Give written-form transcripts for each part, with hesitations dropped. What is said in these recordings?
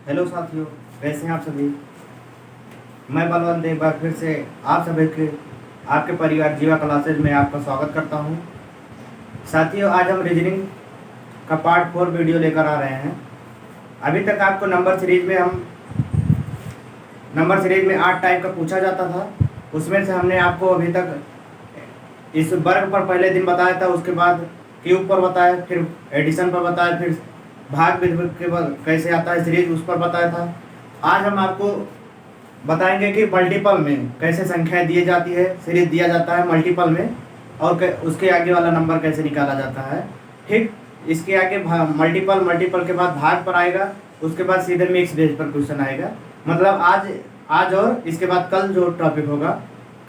Hello साथियों, कैसे हैं आप सभी। मैं बलवंत एक बार फिर से आप सभी के आपके परिवार जीवा क्लासेज में आपका स्वागत करता हूं। साथियों, आज हम रीजनिंग का पार्ट 4 वीडियो लेकर आ रहे हैं। अभी तक आपको नंबर सीरीज में 8 टाइप का पूछा जाता था। उसमें से हमने आपको अभी तक इस वर्ग पर पहले दिन बताया था, उसके बाद क्यूब पर बताया, फिर एडिशन पर बताया, फिर भाग विधि के बाद कैसे आता है सीरीज उस पर बताया था। आज हम आपको बताएंगे कि मल्टीपल में कैसे संख्याएं दी जाती है, सीरीज दिया जाता है मल्टीपल में, और उसके आगे वाला नंबर कैसे निकाला जाता है। ठीक, इसके आगे मल्टीपल के बाद भाग पर आएगा, उसके बाद सीधे मिक्स बेस पर क्वेश्चन आएगा। मतलब आज और इसके बाद कल जो टॉपिक होगा,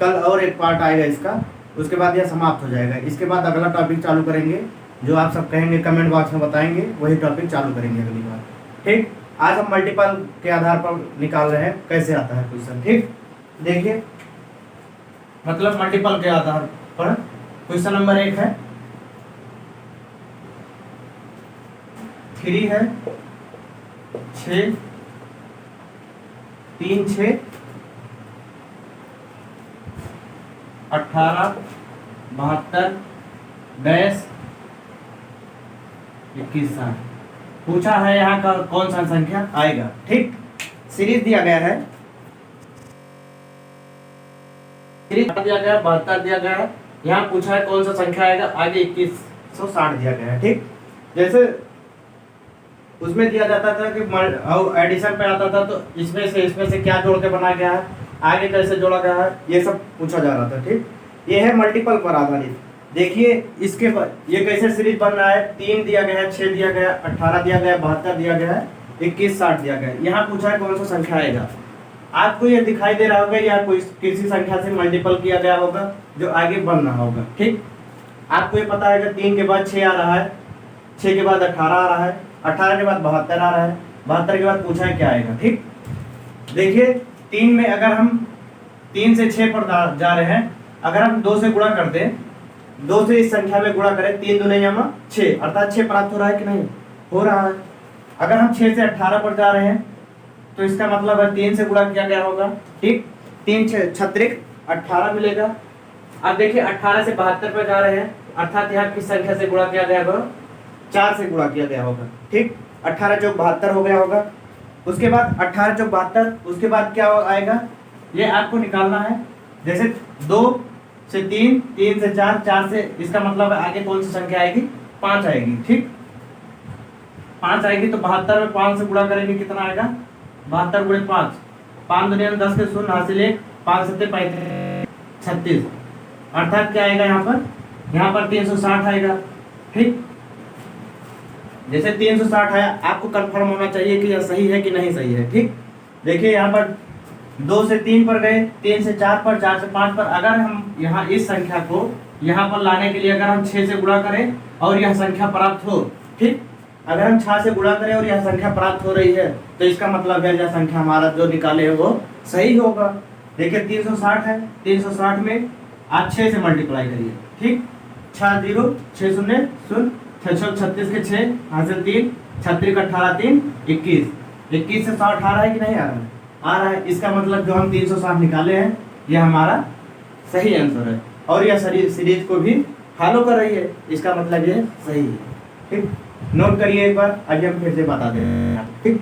कल और एक पार्ट आएगा इसका, उसके बाद यह समाप्त हो जाएगा। इसके बाद अगला टॉपिक चालू करेंगे, जो आप सब कहेंगे कमेंट बॉक्स में बताएंगे, वही टॉपिक चालू करेंगे अगली बार। ठीक, आज हम मल्टीपल के आधार पर निकाल रहे हैं कैसे आता है क्वेश्चन। ठीक, देखिए, मतलब मल्टीपल के आधार पर क्वेश्चन नंबर 1 है 3 है 6 3 6 18 72 22 21 पूछा है। यहाँ का कौन सा संख्या आएगा। ठीक, सीरीज दिया गया है, सीरीज दिया गया है, 72 दिया गया है। यहाँ पूछा है कौन सा संख्या आएगा, आगे 2160 दिया गया है। ठीक, जैसे उसमें दिया जाता था कि एडिशन पे आता था, तो इसमें से क्या जोड़ के बनाया गया है, आगे कैसे जोड़ा गया है, ये सब पूछा जा रहा था। ठीक, ये है मल्टीपल पर आधारित। देखिए इसके बाद ये कैसे सीरीज बन रहा है। 3 दिया गया है, 6 दिया गया, 18 दिया गया, 72 दिया गया है, 2160 दिया गया है। यहाँ पूछा है कौन सा संख्या आएगा। आपको ये दिखाई दे रहा होगा या कोई किसी संख्या से मल्टीपल किया गया होगा जो आगे बन रहा होगा। ठीक, आपको ये पता है कि 3 के बाद 6 आ रहा है, 6 के बाद 18 आ रहा है, 18 के बाद 72 आ रहा है, 72 के बाद पूछा है क्या आएगा। ठीक, देखिए 3 में अगर हम 3 से 6 पर जा रहे हैं, अगर हम 2 से गुणा कर दें, 2 से इस संख्या में गुणा करें, 3 दूने 6, अर्थात 6 प्राप्त हो रहा है कि नहीं, हो रहा है। अगर हम 6 से 18 पर जा रहे हैं तो इसका मतलब है 3 से गुणा किया गया होगा। ठीक, 3 छत्रिक 18 मिलेगा। अब देखिए 18 से 72 पर जा रहे हैं, अर्थात यहाँ किस संख्या से गुणा किया गया होगा, 4 से गुणा किया गया होगा। ठीक, 18 चौक 72 हो गया होगा। उसके बाद 18 चौक 72, उसके बाद क्या आएगा ये आपको निकालना है। जैसे 2 से 3, 3 से 4, 4 से, इसका मतलब है आगे कौन सी संख्या आएगी, 5 आएगी। ठीक, 5 आएगी तो 72 में 5 से गुणा करेंगे, कितना आएगा, 72 गुणे 5, 5 दुनिया में 10 के शून्य हासिल 1, 5 7 35 36, अर्थात क्या आएगा यहाँ पर 360 आएगा। ठीक, जैसे 360 है, आपको कंफर्म होना चाहिए कि यह सही है कि नहीं सही है। ठीक, देखिए यहाँ पर 2 से 3 पर गए, 3 से 4 पर, 4 से 5 पर। अगर हम यहाँ इस संख्या को यहाँ पर लाने के लिए अगर हम 6 से गुणा करें और यह संख्या प्राप्त हो, ठीक, अगर हम 6 से गुणा करें और यह संख्या प्राप्त हो रही है, तो इसका मतलब है यह संख्या हमारा जो निकाले है वो सही होगा। देखिए 360 है, 360 में आप 6 से मल्टीप्लाई करिए। ठीक, 6 0 6 0 0, 36 के 6 हासिल 3, 36 18 3 21, 21 से 100 18 है कि नहीं आ रहा है, आ रहा है। इसका मतलब जो हम 360 निकाले हैं यह हमारा सही आंसर है, और यह सीरीज को भी फॉलो कर रही है, इसका मतलब ये सही है। ठीक, नोट करिए एक बार, अभी हम फिर से बता दे रहे हैं। ठीक,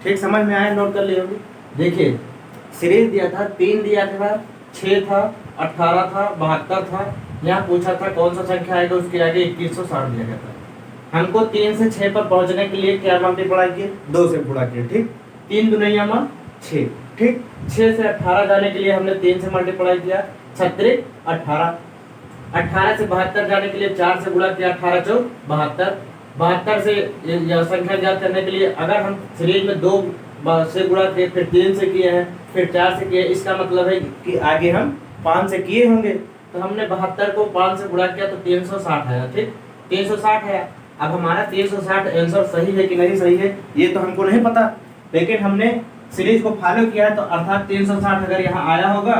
ठीक, समझ में आया, नोट कर लिए होगी। देखिए सीरीज दिया था, 3 दिया था, 6 था, 18 था, 72 था। यहाँ पूछा था कौन सा संख्या आएगा, उसके आगे 2160 दिया गया था। हमको 3 से 6 पर पहुंचने के लिए क्या मल्टीप्लाई किए, 2 से गुणा किए। ठीक, 3 दुनिया में 6, ठीक। 6 से 18 जाने के लिए हमने 3 से मल्टीप्लाई किया, 36 18। 18 से 72 जाने के लिए 4 से गुणा किया, 18 चौक 72। 72 से यह संख्या ज्ञात करने के लिए अगर हम सीरीज में 2 से गुणा किए, फिर 3 से किए हैं, फिर 4 से किए, इसका मतलब है कि आगे हम 5 से किए होंगे। तो हमने 72 को 5 से गुणा किया तो 360 आया, ठीक। 360 है। अब हमारा 360 आंसर सही है कि नहीं सही है ये तो हमको नहीं पता, लेकिन हमने सीरीज को फॉलो किया है, तो अर्थात 360 अगर यहाँ आया होगा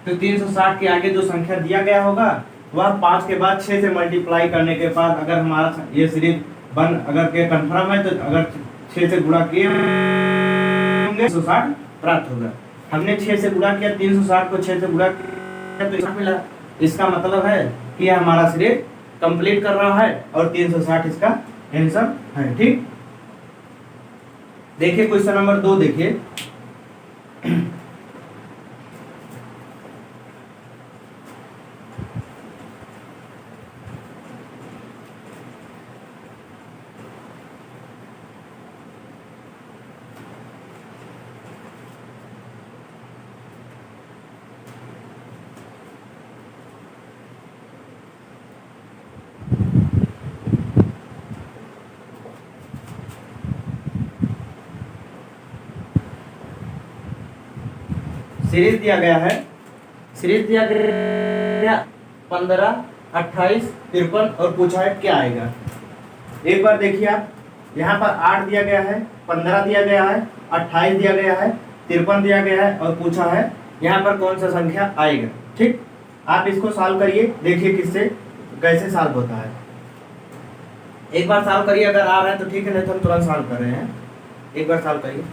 तो 360 के आगे जो संख्या दिया गया होगा वह 5 के बाद 6 से मल्टीप्लाई करने के बाद अगर हमारा ये सीरीज बन अगर के कंफर्म है, तो अगर 6 से गुणा किए होंगे 360 प्राप्त होगा। हमने 6 से गुणा किया, 360 को 6 से गुणा किया तो मिला। इसका मतलब है कि यह हमारा सीरीज कंप्लीट कर रहा है और 360 इसका आंसर है, ठीक। देखिए क्वेश्चन नंबर 2 देखिए। सीरीज दिया गया है, सीरीज दिया गया 15, 28, 53 और पूछा है क्या आएगा। एक बार देखिए आप, यहाँ पर 8 दिया गया है, 15 दिया गया है, 28 दिया गया है, 53 दिया गया है और पूछा है यहाँ पर कौन सा संख्या आएगा, ठीक। आप इसको सॉल्व करिए, देखिए किससे कैसे सॉल्व होता है। एक बार सॉल्व करिए, अगर आ रहा है तो ठीक है, नहीं तो हम तुरंत सॉल्व कर रहे हैं। एक बार सॉल्व करिए।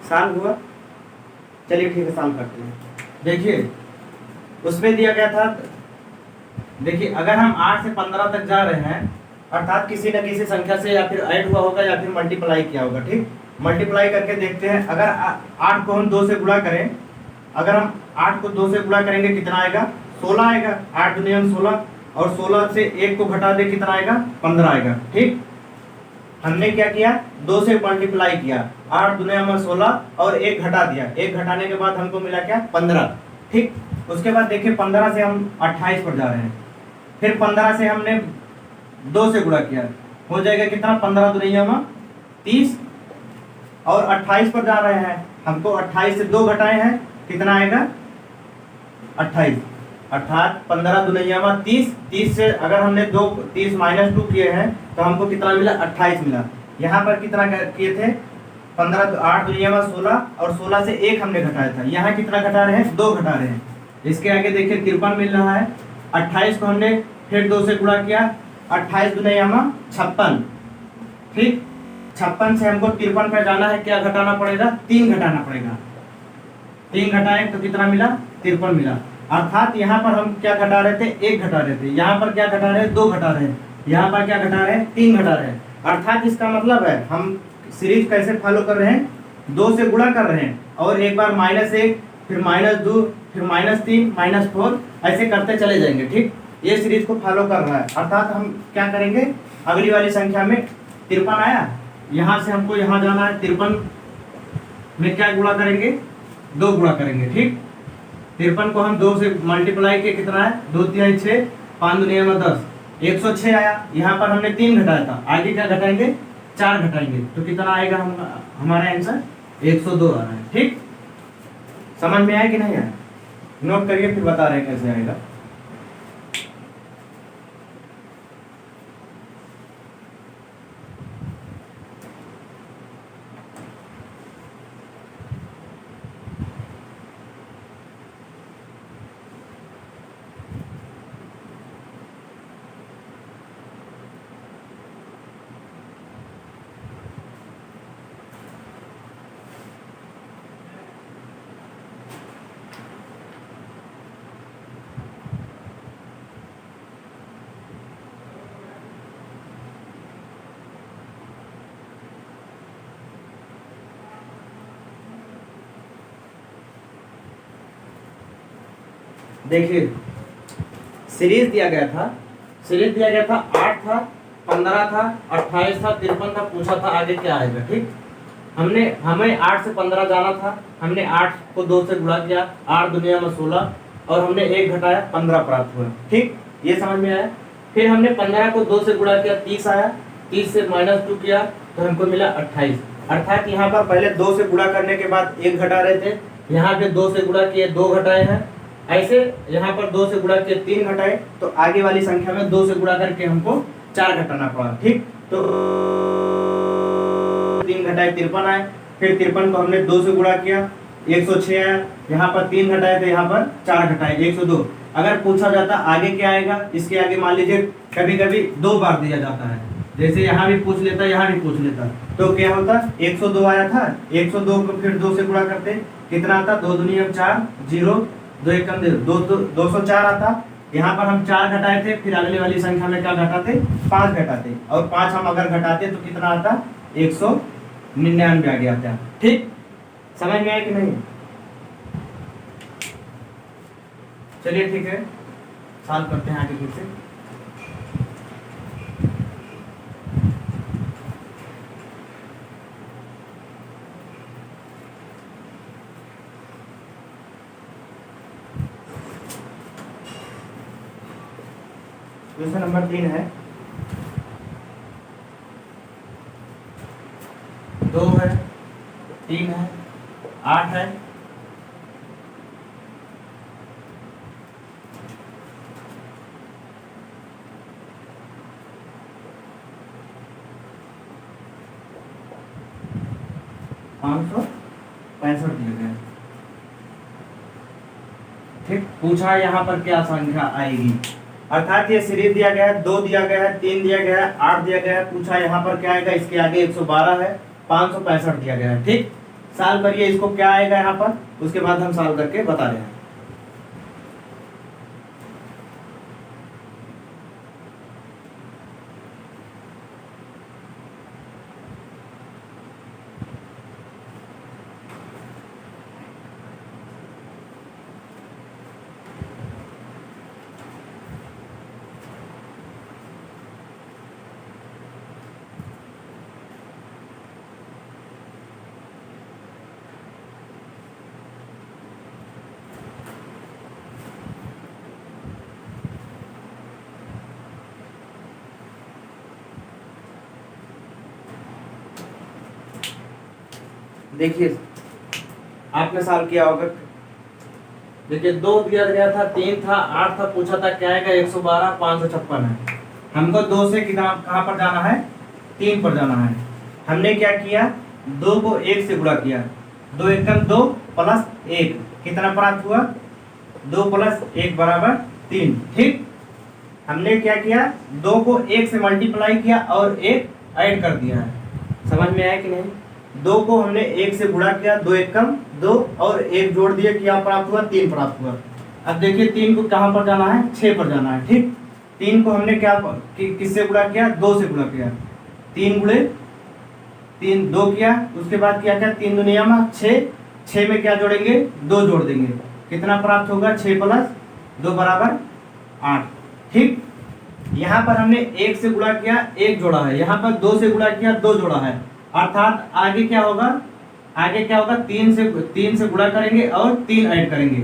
सॉल्व हुआ, चलिए ठीक है सॉल्व करते हैं। देखिए उसमें दिया गया था, देखिए अगर हम 8 से 15 तक जा रहे हैं अर्थात किसी न किसी संख्या से या फिर ऐड हुआ होगा या फिर मल्टीप्लाई किया होगा, ठीक। मल्टीप्लाई करके देखते हैं, अगर 8 को हम 2 से गुणा करें, अगर हम 8 को 2 से गुणा करेंगे कितना आएगा, 16 आएगा। 8 दुनिया में 16 और 16 से 1 को घटा दे कितना आएगा, 15 आएगा, ठीक। हमने क्या किया, 2 से मल्टीप्लाई किया, 8 दुनिया में 16 और 1 घटा दिया, 1 घटाने के बाद हमको मिला क्या, 15, ठीक। उसके बाद देखिए 15 से हम 28 पर जा रहे हैं, फिर 15 से हमने 2 से गुणा किया, हो जाएगा कितना, 15 दुनिया में 30 और 28 पर जा रहे हैं, हमको 28 से 2 घटाए हैं, कितना आएगा 28, अर्थात 15 दुनिया में 30, 30 से अगर हमने 30 माइनस 2 किए हैं तो हमको कितना मिला, 28 मिला। यहाँ पर कितना किए थे, 15, 8 दुनिया में 16 और 16 से 1 हमने घटाया था, यहाँ कितना घटा रहे हैं, 2 घटा रहे हैं। इसके आगे देखिए 53 मिल रहा है, 28 को हमने फिर 2 से गुणा किया, 28 दुनिया में 56, ठीक। 56 से हमको 53 पे जाना है, क्या घटाना पड़ेगा, 3 घटाना पड़ेगा, 3 घटाए तो कितना मिला, 53 मिला। अर्थात यहाँ पर हम क्या घटा रहे थे, 1 घटा रहे थे, यहाँ पर क्या घटा रहे हैं, 2 घटा रहे हैं, यहाँ पर क्या घटा रहे हैं, 3 घटा रहे हैं। अर्थात इसका मतलब है हम सीरीज कैसे फॉलो कर रहे हैं, 2 से गुणा कर रहे हैं और एक बार -1 फिर -2 फिर -3 -4 ऐसे करते चले जाएंगे, ठीक। ये सीरीज को फॉलो कर रहा है। अर्थात हम क्या करेंगे, अगली वाली संख्या में 53 आया, यहाँ से हमको यहाँ जाना है, 53 में क्या गुणा करेंगे, 2 गुणा करेंगे, ठीक। 53 को हम 2 से मल्टीप्लाई किए, कितना है, 2 3 6, 5 दुनिया में 10, 106 आया। यहाँ पर हमने 3 घटाया था, आगे क्या घटाएंगे, 4 घटाएंगे तो कितना आएगा, हमारा आंसर 102 आ रहा है, ठीक। समझ में आया कि नहीं आया, नोट करिए फिर बता रहे हैं कैसे आएगा। देखिए सीरीज दिया गया था, सीरीज दिया गया था 8 था, 15 था, 28 था, 53 था, पूछा था आगे क्या आएगा। ठीक, हमें 8 से 15 जाना था, हमने 8 को 2 से गुणा किया, 8 दुनिया में 16 और हमने 1 घटाया 15 प्राप्त हुआ। ठीक, ये समझ में आया। फिर हमने 15 को 2 से गुणा किया, 30 आया, 30 से -2 किया तो हमको मिला 28। अर्थात यहाँ पर पहले 2 से गुणा करने के बाद 1 घटा रहे थे, यहाँ पे 2 से गुणा किए 2 घटाए हैं, ऐसे यहाँ पर 2 से गुणा किए 3 घटाए, तो आगे वाली संख्या में 2 से गुणा करके हमको 4 घटाना पड़ा। ठीक, तो 3 घटाए 53 आए, फिर 53 को हमने 2 से गुणा किया 106 आया, यहाँ पर 3 घटाए तो यहाँ पर 4 घटाए 102। अगर पूछा जाता आगे क्या आएगा, इसके आगे मान लीजिए कभी कभी 2 बार दिया जाता है, जैसे यहाँ भी पूछ लेता, यहाँ भी पूछ लेता, तो क्या होता 102 आया था, 102 को फिर 2 से गुणा करते, कितना आता 2 दुनिया 4, 0, 2 एकम 204 आता। यहाँ पर हम 4 घटाए थे, फिर अगले वाली संख्या में क्या घटाते 5 घटाते, और 5 हम अगर घटाते तो कितना आता 199 आ गया था। ठीक, समझ में आया कि नहीं? चलिए ठीक है, सॉल्व करते हैं आगे फिर से। क्वेश्चन नंबर 3 है, 2 है, 3 है, 8 है, 565 दिए गए। ठीक, पूछा यहाँ पर क्या संख्या आएगी, अर्थात ये सीरीज दिया गया है, 2 दिया गया है, 3 दिया गया है, 8 दिया गया है, पूछा यहाँ पर क्या आएगा, इसके आगे 112 है, 565 दिया गया है। ठीक, सॉल्व करिए इसको, क्या आएगा यहाँ पर, उसके बाद हम सॉल्व करके बता रहे हैं। देखिए आपने सॉल्व किया होगा, देखिए 2 दिया गया था, 3 था, 8 था, पूछा था क्या आएगा 112, 556 है। हमको 2 से कहाँ पर जाना है, 3 पर जाना है। हमने क्या किया, 2 को 1 से गुणा किया, 2 एकम 2 प्लस 1, कितना प्राप्त हुआ 2 प्लस 1 बराबर 3। ठीक, हमने क्या किया, 2 को 1 से मल्टीप्लाई किया और 1 ऐड कर दिया है। समझ में आया कि नहीं? 2 को हमने 1 से गुणा किया, 2 एकम 2 और 1 जोड़ दिए, क्या प्राप्त हुआ 3 प्राप्त हुआ। अब देखिए 3 को कहाँ पर जाना है, 6 पर जाना है। ठीक, 3 को हमने क्या किससे गुणा किया, 2 से गुणा किया, 3 गुणे 3 2 किया, उसके बाद क्या किया 3 दुनिया में 6, 6 में क्या जोड़ेंगे 2 जोड़ देंगे, कितना प्राप्त होगा 6 प्लस 2 बराबर 8। ठीक, यहाँ पर हमने 1 से गुणा किया 1 जोड़ा है, यहाँ पर 2 से गुणा किया 2 जोड़ा है, अर्थात आगे क्या होगा, आगे क्या होगा 3 से गुणा करेंगे और 3 ऐड करेंगे।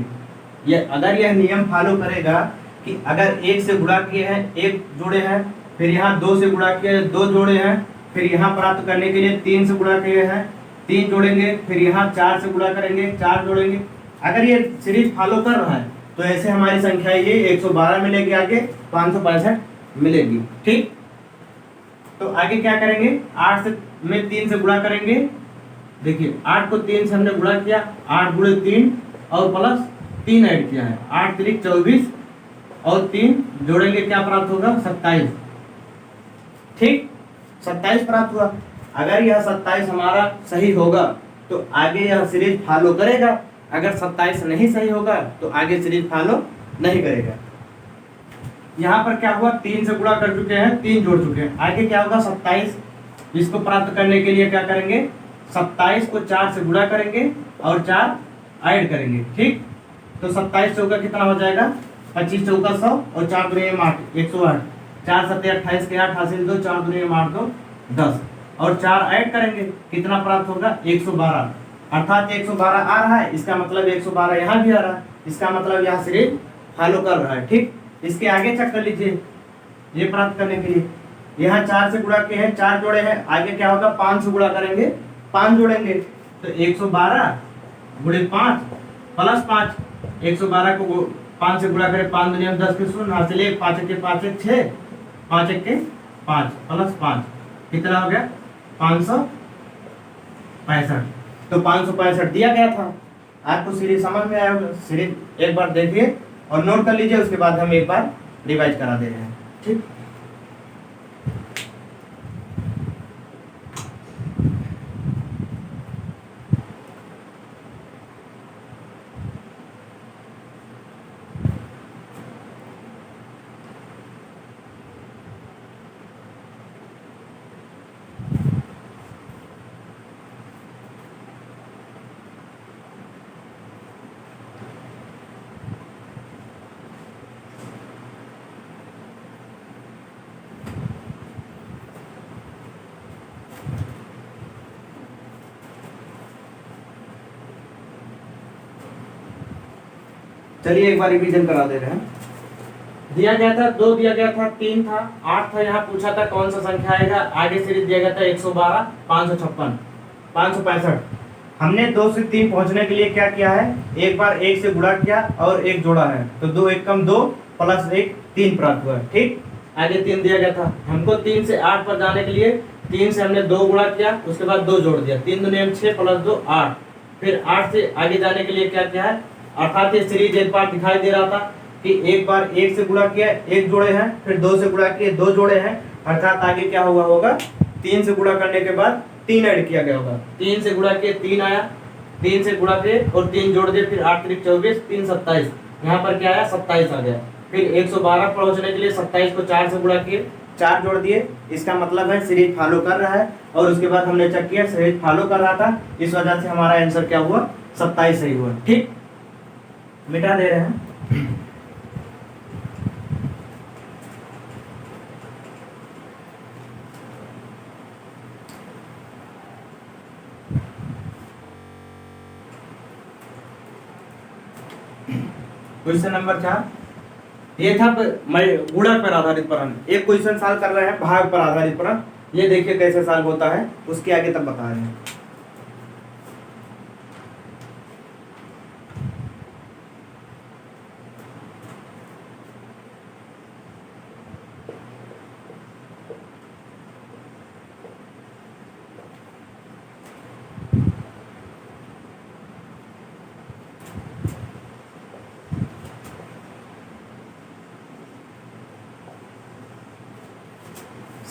ये अगर यह नियम फॉलो करेगा कि अगर 1 से गुणा किए हैं 1 जोड़े हैं, फिर यहाँ 2 से गुणा किए 2 जोड़े हैं, फिर यहाँ प्राप्त करने के लिए 3 से गुणा किए हैं 3 जोड़ेंगे, फिर यहाँ 4 से गुणा करेंगे 4 जोड़ेंगे। अगर ये सीरीज फॉलो कर रहा है तो ऐसे हमारी संख्या ये 112 मिलेगी, आगे 565 मिलेगी। ठीक, तो आगे क्या करेंगे, 8 में 3 से गुणा करेंगे। देखिए 8 को 3 से हमने गुणा किया, 8 गुणे 3 और प्लस 3 ऐड किया है, 8 3 24 और 3 जोड़ेंगे, क्या प्राप्त होगा 27। ठीक, 27 प्राप्त हुआ। अगर यह 27 हमारा सही होगा तो आगे यह सीरीज फॉलो करेगा, अगर 27 नहीं सही होगा तो आगे सीरीज फॉलो नहीं करेगा। यहाँ पर क्या हुआ, 3 से गुणा कर चुके हैं, 3 जोड़ चुके हैं, आगे क्या होगा 27। इसको प्राप्त करने के लिए क्या करेंगे, 27 को 4 से गुणा करेंगे और 4 ऐड करेंगे। ठीक, तो 27 चौका कितना हो जाएगा, 25 चौका 100 और 4 दूनी 8, 108, 4 7 28 के 8 हासिल 2, 4 दूनी 8 2 10 और 4 ऐड करेंगे कितना प्राप्त होगा, 112। अर्थात 112 आ रहा है, इसका मतलब 112 यहाँ भी आ रहा है, इसका मतलब यहाँ सीरीज फॉलो कर रहा है। ठीक, इसके आगे चेक कर लीजिए, ये प्राप्त करने के लिए यहाँ 4 से गुणा किए हैं, 4 जोड़े हैं, आगे क्या होगा 5 से गुणा करेंगे, 5 जोड़ेंगे तो 112 गुणे 5 प्लस 5, 112 को 5 से गुणा करें, 5 दुनिया में 10 के शून्य हासिल 1, 5 1 5 1 6, 5 1 5 प्लस 5 कितना हो गया 565। तो 565 दिया गया था। आपको सीरीज समझ में आया होगा, सीरीज एक बार देखिए और नोट कर लीजिए, उसके बाद हम एक बार रिवाइज करा दे रहे हैं। ठीक, चलिए एक बार रिवीजन करा दे रहे हैं। दिया गया था 2, दिया गया था 3 था, 8 था, यहाँ पूछा था कौन सा संख्या आएगा, आगे सीरीज दिया गया था 112, 556, 565। हमने 2 से 3 पहुंचने के लिए क्या किया है, एक बार 1 से गुणा किया और 1 जोड़ा है, तो 2 1 कम 2 प्लस 1 3 प्राप्त हुआ। ठीक, आगे 3 दिया गया था, हमको 3 से 8 पर जाने के लिए 3 से हमने 2 गुणा किया, उसके बाद 2 जोड़ दिया, 3 दूनी 6 प्लस 2 8, फिर 8 से आगे जाने के लिए क्या किया है, अर्थात ये सीरीज एक बार दिखाई दे रहा था कि एक बार 1 से गुणा किया 1 जोड़े हैं, फिर 2 से गुणा किए 2 जोड़े हैं, अर्थात आगे क्या हुआ होगा 3 से गुणा करने के बाद 3 ऐड किया गया होगा, 3 से गुणा किए 3 आया, 3 से गुणा किए और 3 जोड़ दिए, फिर 8 3 24, 3 27, यहाँ पर क्या आया 27 आ गया। फिर 112 पहुंचने के लिए 27 को 4 से गुणा किए, 4 जोड़ दिए, इसका मतलब है सीरीज फॉलो कर रहा है। और उसके बाद हमने चेक किया सीरीज फॉलो कर रहा था, इस वजह से हमारा आंसर क्या हुआ 27 सही हुआ। ठीक, मिटा दे रहे हैं। क्वेश्चन नंबर 4, ये था गुणक पर आधारित प्रश्न। एक क्वेश्चन सॉल्व कर रहे हैं भाग पर आधारित प्रश्न, ये देखिए कैसे सॉल्व होता है, उसके आगे तब बता रहे हैं।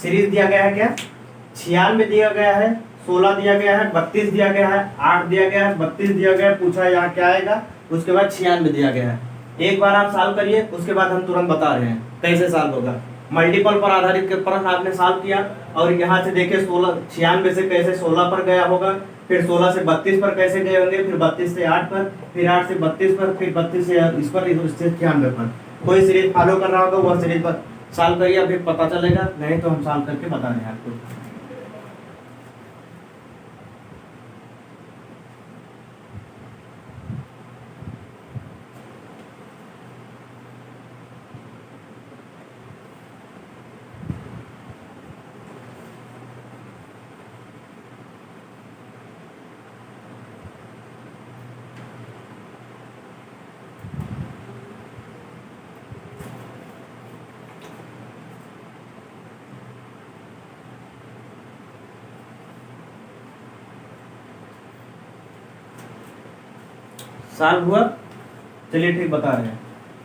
सीरीज दिया गया है क्या, 96 दिया गया है, 16 दिया गया है, 32 दिया गया है, 8 दिया गया है, 32 दिया गया है, पूछा यहाँ क्या आएगा, उसके बाद 96 दिया गया है। एक बार आप सॉल्व करिए, उसके बाद हम तुरंत बता रहे हैं कैसे सॉल्व होगा। मल्टीपल पर आधारित के प्रश्न आपने सॉल्व किया और यहाँ से देखिए 96 से कैसे 16 पर गया होगा, फिर 16 से 32 पर कैसे गए होंगे, फिर 32 से 8 पर, फिर 8 से 32 पर, फिर 32 से इस पर, इससे 96 पर। कोई सीरीज फॉलो कर रहा होगा वह सीरीज पर सॉल्व करिए, अभी पता चलेगा, नहीं तो हम सॉल्व करके बता दें आपको। सॉल्व हुआ, चलिए ठीक बता रहे हैं।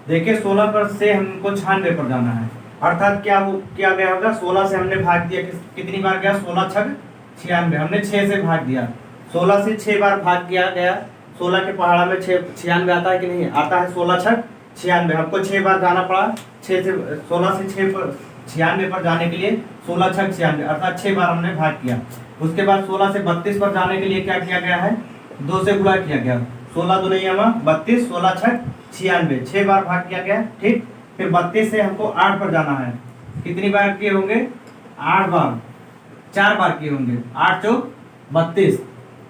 देखिए 16 पर से हमको 96 पर जाना है, अर्थात क्या किया गया होगा, 16 से हमने भाग दिया, कितनी बार गया, 16 छग 96, हमने 6 से भाग दिया, 16 से 6 बार भाग किया गया। 16 के पहाड़ा में 96 आता है कि नहीं आता है, 16 छग 96, हमको 6 बार जाना पड़ा, 6 से 16 से 6 पर 96 पर जाने के लिए 16 छग 96, अर्थात 6 बार हमने भाग किया। उसके बाद 16 से 32 पर जाने के लिए क्या किया गया है, 2 से गुणा किया गया, 16 दुनिया 32, 16 छक 96, 6 बार भाग किया गया। ठीक, फिर 32 से हमको 8 पर जाना है। कितनी बार किए होंगे? 8 बार, 4 बार किए होंगे। 8 चौक 32,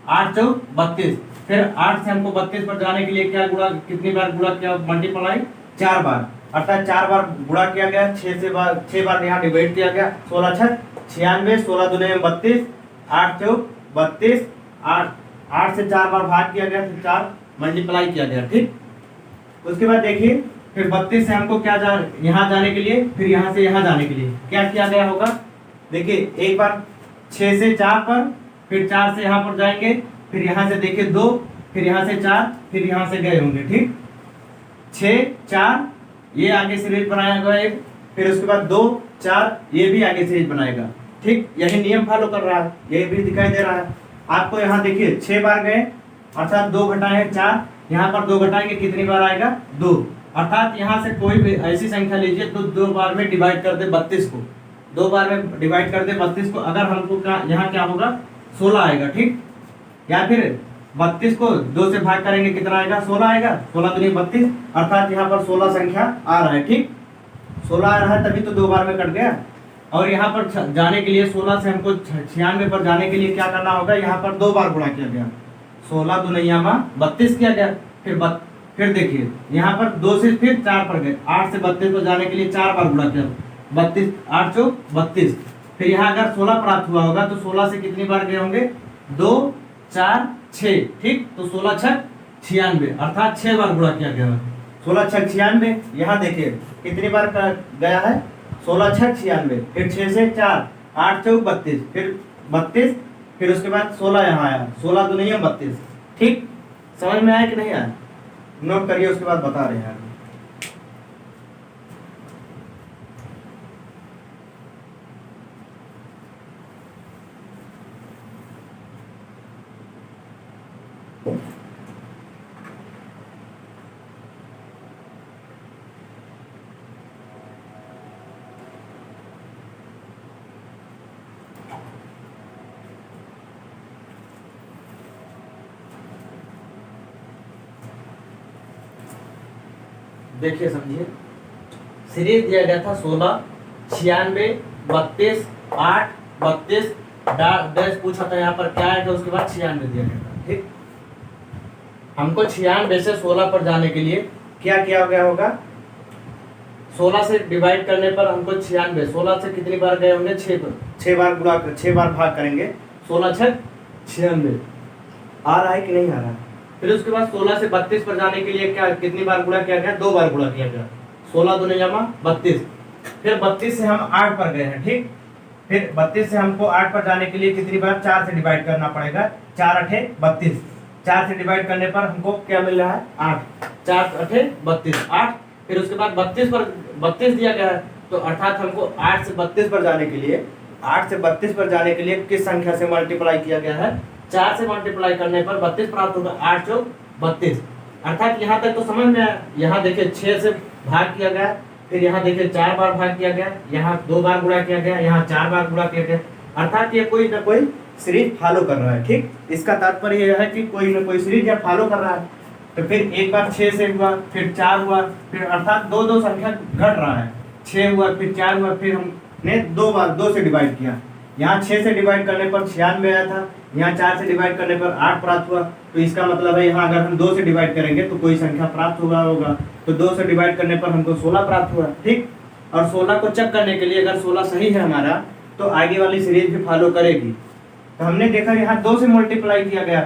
8 चौक 32। फिर 8 से हमको 32 पर जाने के लिए क्या गुणा, कितनी बार गुणा किया, मल्टीप्लाई 4 बार, अर्थात 4 बार गुणा किया गया। 6 बार यहाँ डिवाइड किया गया। 16 छक 96, 16 दुनिया 32, 8 चौक 32, 8 से 4 बार भाग किया गया, फिर 4 मल्टीप्लाई किया गया। ठीक, उसके बाद देखिए फिर 32 से हमको क्या यहाँ जाने के लिए, फिर यहाँ से यहाँ जाने के लिए क्या किया गया होगा? देखिए एक बार 6 से 4 पर, फिर 4 से यहाँ पर जाएंगे, फिर यहाँ से देखिए 2, फिर यहाँ से 4, फिर यहाँ से गए होंगे। ठीक, 6 4 ये आगे सीरीज बनाएगा एक, फिर उसके बाद 2 4 ये भी आगे सीरीज बनाएगा। ठीक, यही नियम फॉलो कर रहा है, यही भी दिखाई दे रहा है आपको। यहाँ देखिए 6 बार गए, अर्थात 2 घटाएंगे 4, यहाँ पर 2 घटाएंगे, कितनी बार आएगा? 2, अर्थात यहाँ से कोई भी ऐसी संख्या लीजिए तो 2 बार में डिवाइड कर दे 32 को, 2 बार में डिवाइड कर दे 32 को। अगर हमको यहाँ क्या होगा? 16 आएगा। ठीक, या फिर 32 को 2 से भाग करेंगे, कितना आएगा? 16 आएगा। 16 दूनी 32, अर्थात यहाँ पर 16 संख्या आ रहा है। ठीक, 16 आ रहा है, तभी तो 2 बार में कट गया। और यहाँ पर जाने के लिए 16 से हमको 96 पर जाने के लिए क्या करना होगा? यहाँ पर 2 बार गुणा किया गया, 16 दुनिया 32 किया गया। फिर देखिए यहाँ पर 2 से फिर 4 पर गए, 8 से 32 पर जाने के लिए 4 बार गुणा किया, 32, 8 चौक 32। फिर यहाँ अगर 16 प्राप्त हुआ होगा तो 16 से कितनी बार गए होंगे? 2 4 6। ठीक, तो 16 छक 96, अर्थात 6 बार गुणा किया गया। 16 छक 96, यहाँ देखिए कितनी बार गया है? 16 छक 96, फिर 6 से 4, 8 चौक 32, फिर 32, फिर उसके बाद 16 यहाँ आया, 16 दुनिया 32। ठीक, समझ में आया कि नहीं आया? नोट करिए, उसके बाद बता रहे हैं। देखिए समझिए, सीरीज दिया गया था 16 96 32 8 32 डैश पूछा था, यहाँ पर क्या है? उसके बाद 96 दिया गया था। ठीक, हमको 96 से 16 पर जाने के लिए क्या किया गया होगा? 16 से डिवाइड करने पर हमको 96, 16 से कितनी बार गए होंगे? 6 बार गुणा, 6 बार भाग करेंगे, 16 छक 96। आ रहा है कि नहीं आ रहा है? फिर उसके बाद 16 से 32 पर जाने के लिए क्या, कितनी बार गुणा किया गया? 2 बार गुणा किया गया, 16 दुनिया 32। फिर 32 से हम 8 पर गए हैं। ठीक, फिर 32 से हमको 8 पर जाने के लिए कितनी बार? 4 से डिवाइड करना पड़ेगा, 4 8 32। 4 से डिवाइड करने पर हमको क्या मिल रहा है? 8, 4 8 32, 8। फिर उसके बाद 32 पर 32 दिया गया है, तो अर्थात हमको 8 से 32 पर जाने के लिए, 8 से 32 पर जाने के लिए किस संख्या से मल्टीप्लाई किया गया है? 4 से मल्टीप्लाई करने पर 32 प्राप्त होगा, 8 चौक 32। अर्थात यहाँ तक तो समझ में आया। यहाँ देखिए 6 से भाग किया गया, फिर यहाँ देखिए 4 बार भाग किया गया, यहाँ 2 बार गुणा किया गया, यहाँ 4 बार गुणा किया गया, अर्थात ये कोई ना कोई सीरीज फॉलो कर रहा है। ठीक, इसका तात्पर्य यह है कि कोई ना कोई सीरीज या फॉलो कर रहा है। तो फिर एक बार 6 से हुआ, फिर 4 हुआ, फिर अर्थात 2 संख्या घट रहा है। 6 हुआ, फिर 4 हुआ, फिर हमने 2 बार 2 से डिवाइड किया। यहाँ 6 से डिवाइड करने पर 96 आया था, यहाँ 4 से डिवाइड करने पर 8 प्राप्त हुआ। तो इसका मतलब है यहाँ अगर हम 2 से डिवाइड करेंगे तो कोई संख्या प्राप्त होगा। तो 2 से डिवाइड करने पर हमको 16 प्राप्त हुआ। ठीक, और 16 को चेक करने के लिए अगर 16 सही है हमारा तो आगे वाली सीरीज भी फॉलो करेगी। तो हमने देखा यहाँ 2 से मल्टीप्लाई किया गया,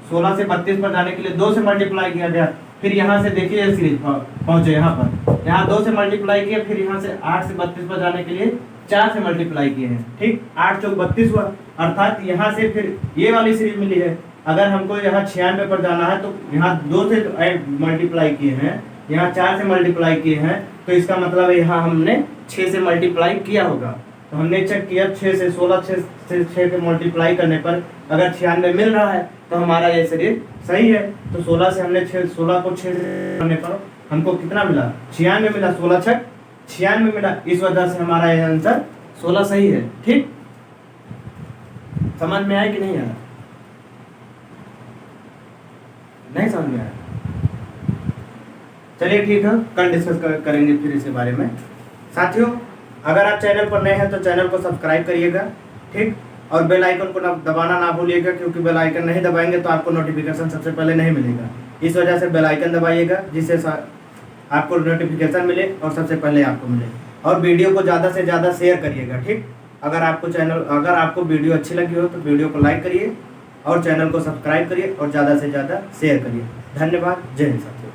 16 से 32 पर जाने के लिए 2 से मल्टीप्लाई किया गया। फिर यहाँ से देखिए ये सीरीज पहुंचे यहाँ पर, यहाँ 2 से मल्टीप्लाई किया, फिर यहाँ से 8 से 32 पर जाने के लिए 4 से मल्टीप्लाई किए हैं। ठीक, 8 चौक 32 हुआ, अर्थात यहाँ से फिर ये वाली सीरीज मिली है। अगर हमको यहाँ 96 पर जाना है तो यहाँ 2 से मल्टीप्लाई किए हैं, यहाँ 4 से मल्टीप्लाई किए हैं, तो इसका मतलब है यहाँ हमने 6 से मल्टीप्लाई किया होगा। तो हमने चेक किया 6 से 16, 6 से 6 पे मल्टीप्लाई करने पर अगर 96 मिल रहा है तो हमारा ये सीरीज सही है। तो 16 से हमने 16 को 6 करने पर हमको कितना मिला? 96 मिला, 16 छक 96 मिला। इस वजह से हमारा ये आंसर 16 सही है। ठीक, समझ में आया कि नहीं आया? नहीं समझ में आया? चलिए ठीक है, कल डिस्कस करेंगे फिर इसके बारे में। साथियों, अगर आप चैनल पर नए हैं तो चैनल को सब्सक्राइब करिएगा, ठीक, और बेल आइकन को दबाना ना भूलिएगा, क्योंकि बेल आइकन नहीं दबाएंगे तो आपको नोटिफिकेशन सबसे पहले नहीं मिलेगा। इस वजह से बेल आइकन दबाइएगा, जिससे आपको नोटिफिकेशन मिले और सबसे पहले आपको मिले। और वीडियो को ज़्यादा से ज़्यादा शेयर करिएगा, ठीक। अगर आपको वीडियो अच्छी लगी हो तो वीडियो को लाइक करिए और चैनल को सब्सक्राइब करिए और ज़्यादा से ज़्यादा शेयर करिए। धन्यवाद। जय हिंद साथियों।